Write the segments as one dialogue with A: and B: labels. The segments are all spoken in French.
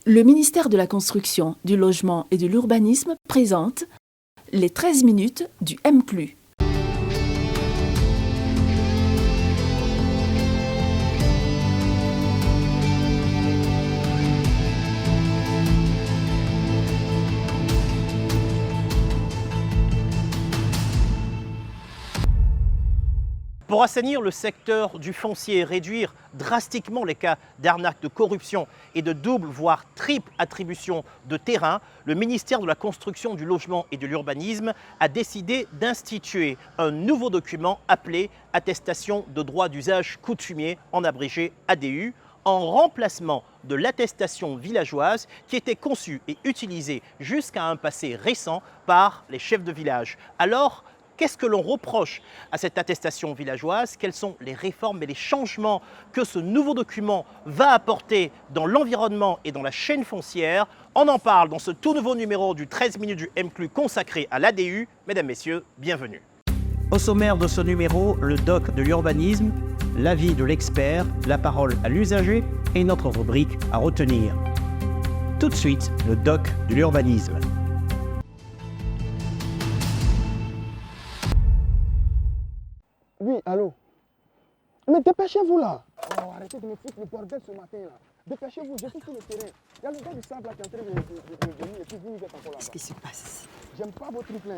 A: Le ministère de la Construction, du Logement et de l'Urbanisme présente les 13 minutes du M+.
B: Pour assainir le secteur du foncier et réduire drastiquement les cas d'arnaque, de corruption et de double, voire triple attribution de terrain, le ministère de la Construction, du Logement et de l'Urbanisme a décidé d'instituer un nouveau document appelé Attestation de droit d'usage coutumier, en abrégé ADU, en remplacement de l'attestation villageoise qui était conçue et utilisée jusqu'à un passé récent par les chefs de village. Alors, qu'est-ce que l'on reproche à cette attestation villageoise? Quelles sont les réformes et les changements que ce nouveau document va apporter dans l'environnement et dans la chaîne foncière? On en parle dans ce tout nouveau numéro du 13 minutes du M+ consacré à l'ADU. Mesdames, Messieurs, bienvenue. Au sommaire de ce numéro, le doc de l'urbanisme, l'avis de l'expert, la parole à l'usager et notre rubrique à retenir. Tout de suite, le doc de l'urbanisme.
C: Oui, allô? Mais dépêchez-vous là! Oh, arrêtez de me foutre le bordel ce matin là! Dépêchez-vous, je suis sur le terrain. Il y a le gars du sable là qui est en train de venir et puis vous êtes encore là-bas.
D: Qu'est-ce qui se passe ici?
C: J'aime pas votre truc là.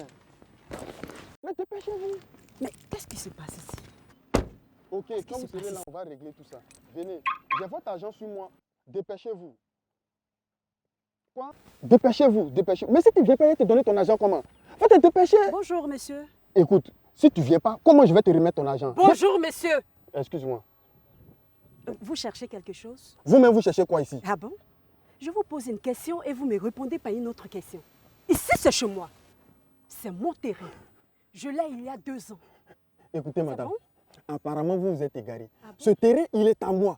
C: Mais dépêchez-vous!
D: Mais qu'est-ce qui se passe ici?
C: Ok, quand vous serez là, on va régler tout ça. Venez, j'ai votre argent sur moi. Dépêchez-vous. Quoi? Dépêchez-vous, dépêchez-vous. Mais si tu ne viens pas, te donner ton argent comment? Faut te dépêcher!
D: Bonjour, monsieur.
C: Écoute, si tu ne viens pas, comment je vais te remettre ton argent?
D: Bonjour, monsieur.
C: Excuse-moi.
D: Vous cherchez quelque chose?
C: Vous-même, vous cherchez quoi ici?
D: Ah bon? Je vous pose une question et vous me répondez par une autre question. Ici, c'est chez moi. C'est mon terrain. Je l'ai il y a 2 ans.
C: Écoutez, madame.
D: Bon?
C: Apparemment, vous vous êtes égaré. Ah bon? Ce terrain, il est à moi.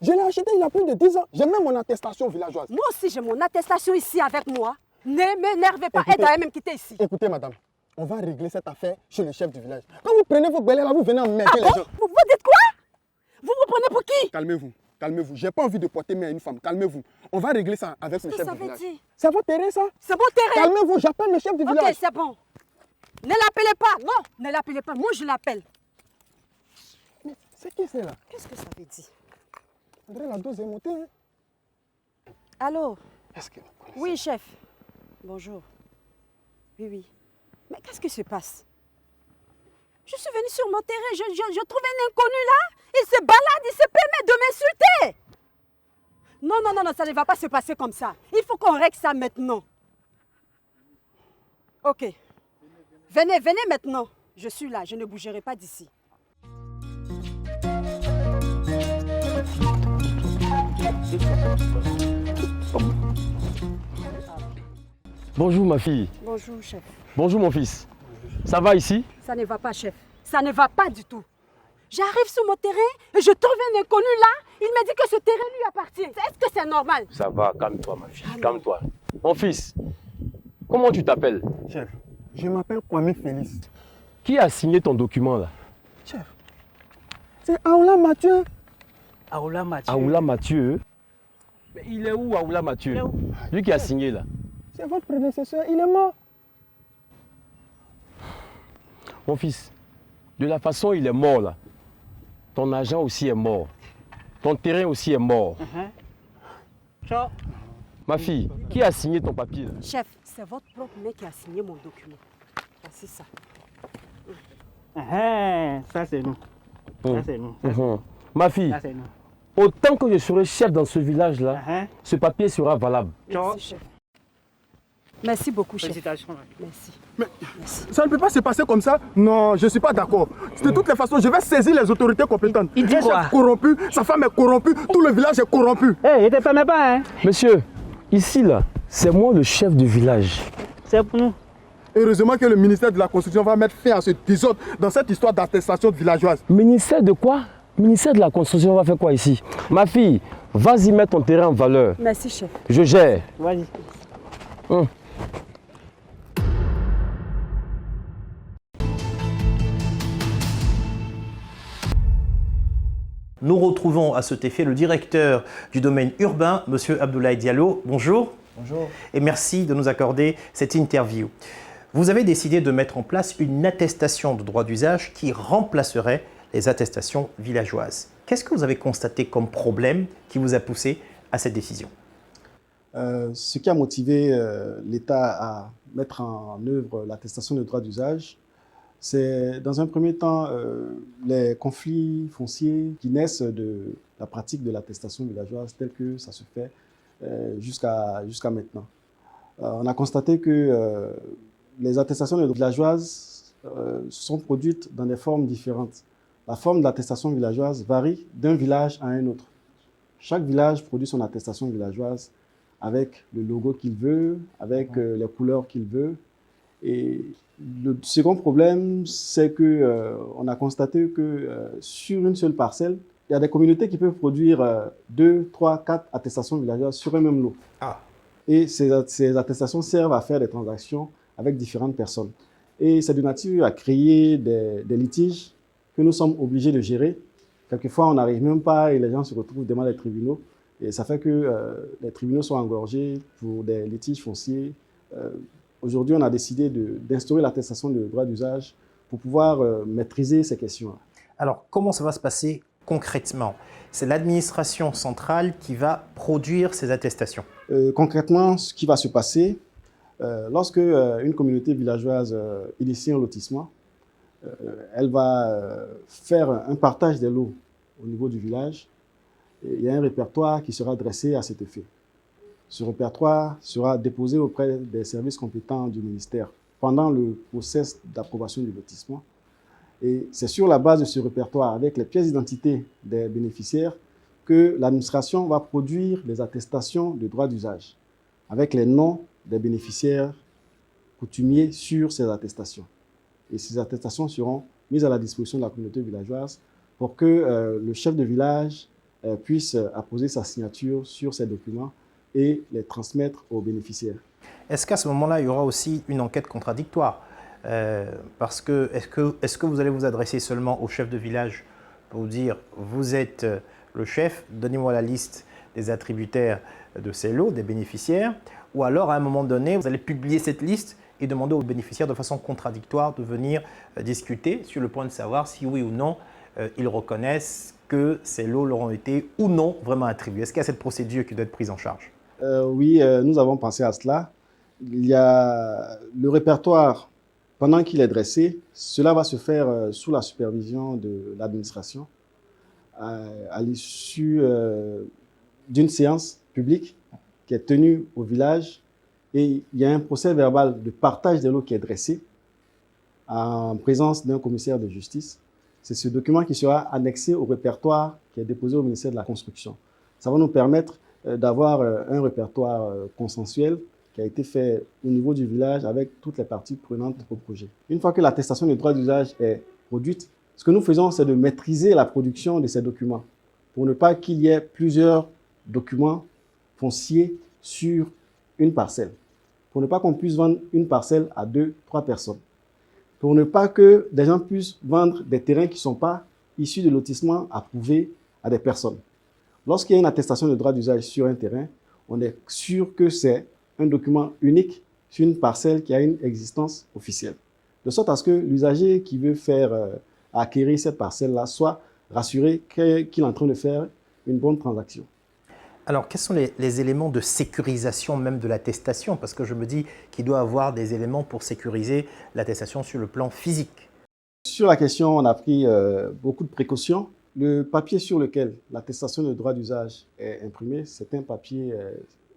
C: Je l'ai acheté il y a plus de 10 ans. J'ai même mon attestation villageoise.
D: Moi aussi, j'ai mon attestation ici avec moi. Ne m'énervez pas. Elle doit même quitter ici.
C: Écoutez, madame. On va régler cette affaire chez le chef du village. Quand vous prenez vos galères là, vous venez emmerder les gens.
D: Vous dites quoi? Vous vous prenez pour qui?
C: Calmez-vous, calmez-vous. J'ai pas envie de porter main à une femme. Calmez-vous. On va régler ça avec le chef du village. C'est votre terrain, ça?
D: C'est mon terrain.
C: Calmez-vous, j'appelle le chef du village.
D: Ok, c'est bon. Ne l'appelez pas. Non, ne l'appelez pas. Moi, je l'appelle.
C: Mais c'est qui c'est là?
D: Qu'est-ce que ça veut dire?
C: André, la dose est montée. Hein?
D: Allô?
C: Est-ce que vous connaissez?
D: Oui, chef. Bonjour. Oui, oui. Mais qu'est-ce qui se passe? Je suis venue sur mon terrain, je trouve un inconnu là. Il se balade, il se permet de m'insulter. Non, non, non, non, ça ne va pas se passer comme ça. Il faut qu'on règle ça maintenant. Ok. Venez, venez maintenant. Je suis là, je ne bougerai pas d'ici.
E: Bonjour ma fille.
D: Bonjour, chef.
E: Bonjour mon fils. Ça va ici?
D: Ça ne va pas, chef. Ça ne va pas du tout. J'arrive sur mon terrain et je trouve un inconnu là. Il me dit que ce terrain lui appartient. Est-ce que c'est normal?
E: Ça va, calme-toi ma fille, calme-toi. Mon fils, comment tu t'appelles?
C: Chef, je m'appelle Kwame Félix.
E: Qui a signé ton document là?
C: Chef, c'est Aoula Mathieu.
F: Aoula Mathieu.
E: Aoula Mathieu? Mais il est où Aoula Mathieu?
F: Il est où?
E: Lui qui a signé là.
C: C'est votre prédécesseur, il est mort.
E: Mon fils, de la façon il est mort là, ton agent aussi est mort. Ton terrain aussi est mort.
F: Ciao.
E: Ma fille, qui a signé ton papier là?
D: Chef, c'est votre propre mec qui a signé mon document. C'est ça.
F: Ça c'est nous. Ça c'est nous.
E: Ma fille,
F: Ça c'est nous.
E: autant que je serai chef dans ce village là, ce papier sera valable.
F: Ciao.
D: Merci, chef. Merci beaucoup, chef.
F: Félicitations.
D: Merci.
C: Mais ça ne peut pas se passer comme ça. Non, je ne suis pas d'accord. De toutes les façons, je vais saisir les autorités compétentes.
F: Il dit
C: Un
F: quoi?
C: chef corrompu, sa femme est corrompue, tout le village est corrompu.
F: Il ne te permet pas, hein?
E: Monsieur, ici là, c'est moi le chef du village.
F: C'est pour nous.
C: Heureusement que le ministère de la Construction va mettre fin à ce désordre dans cette histoire d'attestation villageoise.
E: Ministère de quoi? Ministère de la Construction va faire quoi ici? Ma fille, vas-y mettre ton terrain en valeur.
D: Merci, chef.
E: Je gère.
F: Vas-y.
B: Nous retrouvons à cet effet le directeur du domaine urbain, M. Abdoulaye Diallo. Bonjour.
C: Bonjour.
B: Et merci de nous accorder cette interview. Vous avez décidé de mettre en place une attestation de droit d'usage qui remplacerait les attestations villageoises. Qu'est-ce que vous avez constaté comme problème qui vous a poussé à cette décision?
C: Ce qui a motivé l'État à mettre en œuvre l'attestation de droit d'usage, c'est dans un premier temps les conflits fonciers qui naissent de la pratique de l'attestation villageoise telle que ça se fait jusqu'à maintenant. On a constaté que les attestations villageoises sont produites dans des formes différentes. La forme de l'attestation villageoise varie d'un village à un autre. Chaque village produit son attestation villageoise avec le logo qu'il veut, avec les couleurs qu'il veut. Et le second problème, c'est qu'on a constaté que sur une seule parcelle, il y a des communautés qui peuvent produire 2, 3, 4 attestations villageoises sur un même lot. Et ces attestations servent à faire des transactions avec différentes personnes. Et c'est de nature à créer des litiges que nous sommes obligés de gérer. Quelquefois, on n'arrive même pas et les gens se retrouvent devant les tribunaux. Et ça fait que les tribunaux sont engorgés pour des litiges fonciers. Aujourd'hui, on a décidé d'instaurer l'attestation de droit d'usage pour pouvoir maîtriser ces questions-là.
B: Alors, comment ça va se passer concrètement? C'est l'administration centrale qui va produire ces attestations.
C: Concrètement, ce qui va se passer, lorsque une communauté villageoise initie un lotissement, elle va faire un partage des lots au niveau du village. Et il y a un répertoire qui sera dressé à cet effet. Ce répertoire sera déposé auprès des services compétents du ministère pendant le processus d'approbation du lotissement. Et c'est sur la base de ce répertoire, avec les pièces d'identité des bénéficiaires, que l'administration va produire les attestations de droit d'usage, avec les noms des bénéficiaires coutumiers sur ces attestations. Et ces attestations seront mises à la disposition de la communauté villageoise pour que le chef de village puisse apposer sa signature sur ces documents et les transmettre aux bénéficiaires.
B: Est-ce qu'à ce moment-là, il y aura aussi une enquête contradictoire? Parce que est-ce que vous allez vous adresser seulement au chef de village pour dire « vous êtes le chef, donnez-moi la liste des attributaires de ces lots, des bénéficiaires » ou alors à un moment donné, vous allez publier cette liste et demander aux bénéficiaires de façon contradictoire de venir discuter sur le point de savoir si oui ou non ils reconnaissent que ces lots leur ont été ou non vraiment attribués. Est-ce qu'il y a cette procédure qui doit être prise en charge?
C: Oui, nous avons pensé à cela. Il y a le répertoire, pendant qu'il est dressé, cela va se faire sous la supervision de l'administration à l'issue d'une séance publique qui est tenue au village. Et il y a un procès verbal de partage des lots qui est dressé en présence d'un commissaire de justice. C'est ce document qui sera annexé au répertoire qui est déposé au ministère de la Construction. Ça va nous permettre d'avoir un répertoire consensuel qui a été fait au niveau du village avec toutes les parties prenantes au projet. Une fois que l'attestation de droit d'usage est produite, ce que nous faisons, c'est de maîtriser la production de ces documents pour ne pas qu'il y ait plusieurs documents fonciers sur une parcelle, pour ne pas qu'on puisse vendre une parcelle à 2, 3 personnes, pour ne pas que des gens puissent vendre des terrains qui ne sont pas issus de lotissement approuvés à des personnes. Lorsqu'il y a une attestation de droit d'usage sur un terrain, on est sûr que c'est un document unique sur une parcelle qui a une existence officielle. De sorte à ce que l'usager qui veut faire acquérir cette parcelle-là soit rassuré qu'il est en train de faire une bonne transaction.
B: Alors, quels sont les éléments de sécurisation même de l'attestation? Parce que je me dis qu'il doit y avoir des éléments pour sécuriser l'attestation sur le plan physique.
C: Sur la question, on a pris beaucoup de précautions. Le papier sur lequel l'attestation de droit d'usage est imprimée, c'est un papier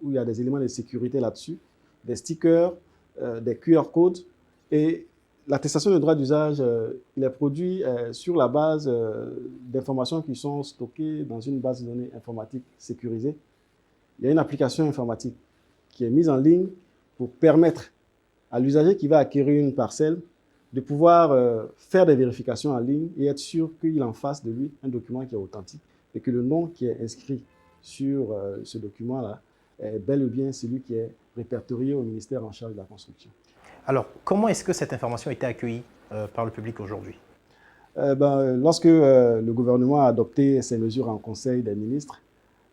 C: où il y a des éléments de sécurité là-dessus, des stickers, des QR codes. Et l'attestation de droit d'usage, il est produit sur la base d'informations qui sont stockées dans une base de données informatique sécurisée. Il y a une application informatique qui est mise en ligne pour permettre à l'usager qui va acquérir une parcelle de pouvoir faire des vérifications en ligne et être sûr qu'il en face de lui un document qui est authentique et que le nom qui est inscrit sur ce document-là est bel et bien celui qui est répertorié au ministère en charge de la construction.
B: Alors, comment est-ce que cette information a été accueillie par le public aujourd'hui?
C: Lorsque le gouvernement a adopté ces mesures en Conseil des ministres,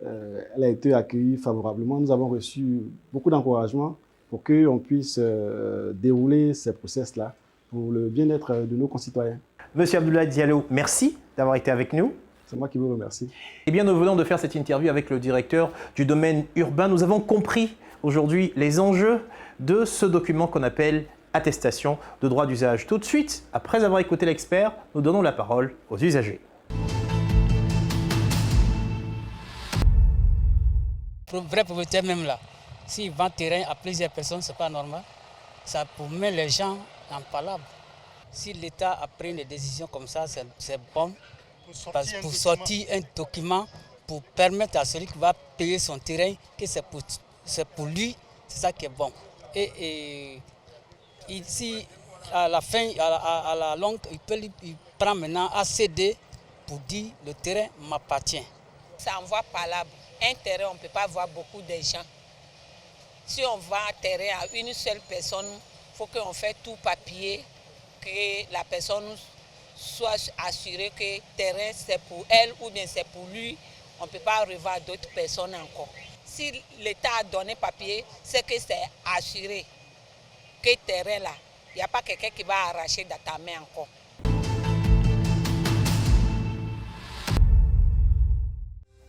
C: elle a été accueillie favorablement. Nous avons reçu beaucoup d'encouragement pour qu'on puisse dérouler ces process-là pour le bien-être de nos concitoyens.
B: Monsieur Abdoulaye Diallo, merci d'avoir été avec nous.
C: C'est moi qui vous remercie.
B: Eh bien, nous venons de faire cette interview avec le directeur du domaine urbain. Nous avons compris aujourd'hui les enjeux de ce document qu'on appelle attestation de droit d'usage. Tout de suite, après avoir écouté l'expert, nous donnons la parole aux usagers.
G: Vrai propriétaire même là, s'il vend terrain à plusieurs personnes, c'est pas normal. Ça met les gens en palabre. Si l'État a pris une décision comme ça, c'est bon pour sortir un document pour permettre à celui qui va payer son terrain que c'est pour lui, c'est ça qui est bon. Et ici, à la fin, à la longue, il prend maintenant ACD pour dire le terrain m'appartient.
H: Ça envoie palabre. Un terrain, on ne peut pas voir beaucoup de gens. Si on vend un terrain à une seule personne, il faut qu'on fasse tout papier, que la personne soit assurée que le terrain c'est pour elle ou bien c'est pour lui. On ne peut pas revoir d'autres personnes encore. Si l'État a donné papier, c'est que c'est assuré que le terrain là, il n'y a pas quelqu'un qui va arracher dans ta main encore.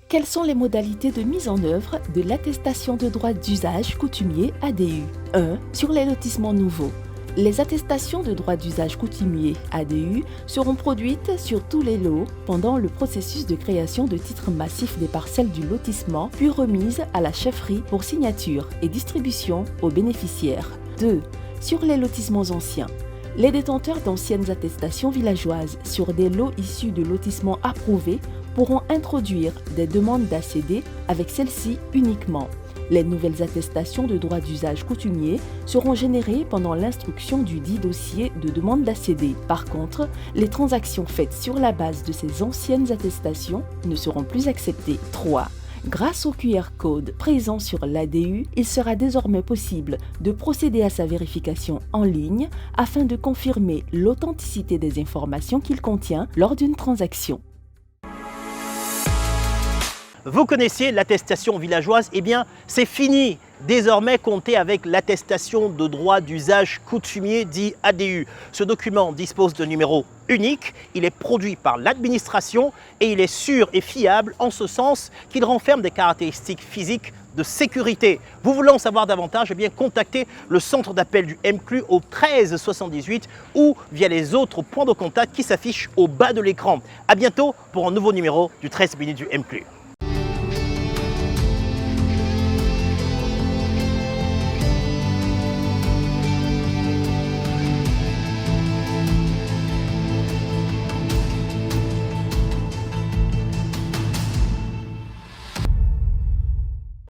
A: Quelles sont les modalités de mise en œuvre de l'attestation de droit d'usage coutumier ADU? 1. Sur les lotissements nouveaux. Les attestations de droit d'usage coutumier ADU seront produites sur tous les lots pendant le processus de création de titres massifs des parcelles du lotissement, puis remises à la chefferie pour signature et distribution aux bénéficiaires. 2. Sur les lotissements anciens. Les détenteurs d'anciennes attestations villageoises sur des lots issus de lotissements approuvés pourront introduire des demandes d'ACD avec celles-ci uniquement. Les nouvelles attestations de droit d'usage coutumier seront générées pendant l'instruction du dit dossier de demande d'ACD. Par contre, les transactions faites sur la base de ces anciennes attestations ne seront plus acceptées. 3. Grâce au QR code présent sur l'ADU, il sera désormais possible de procéder à sa vérification en ligne afin de confirmer l'authenticité des informations qu'il contient lors d'une transaction.
B: Vous connaissiez l'attestation villageoise? Eh bien, c'est fini. Désormais, comptez avec l'attestation de droit d'usage coutumier dit ADU. Ce document dispose de numéro unique, il est produit par l'administration et il est sûr et fiable en ce sens qu'il renferme des caractéristiques physiques de sécurité. Vous voulez en savoir davantage? Eh bien, contactez le centre d'appel du MCLU au 13 78 ou via les autres points de contact qui s'affichent au bas de l'écran. À bientôt pour un nouveau numéro du 13 minutes du MCLU.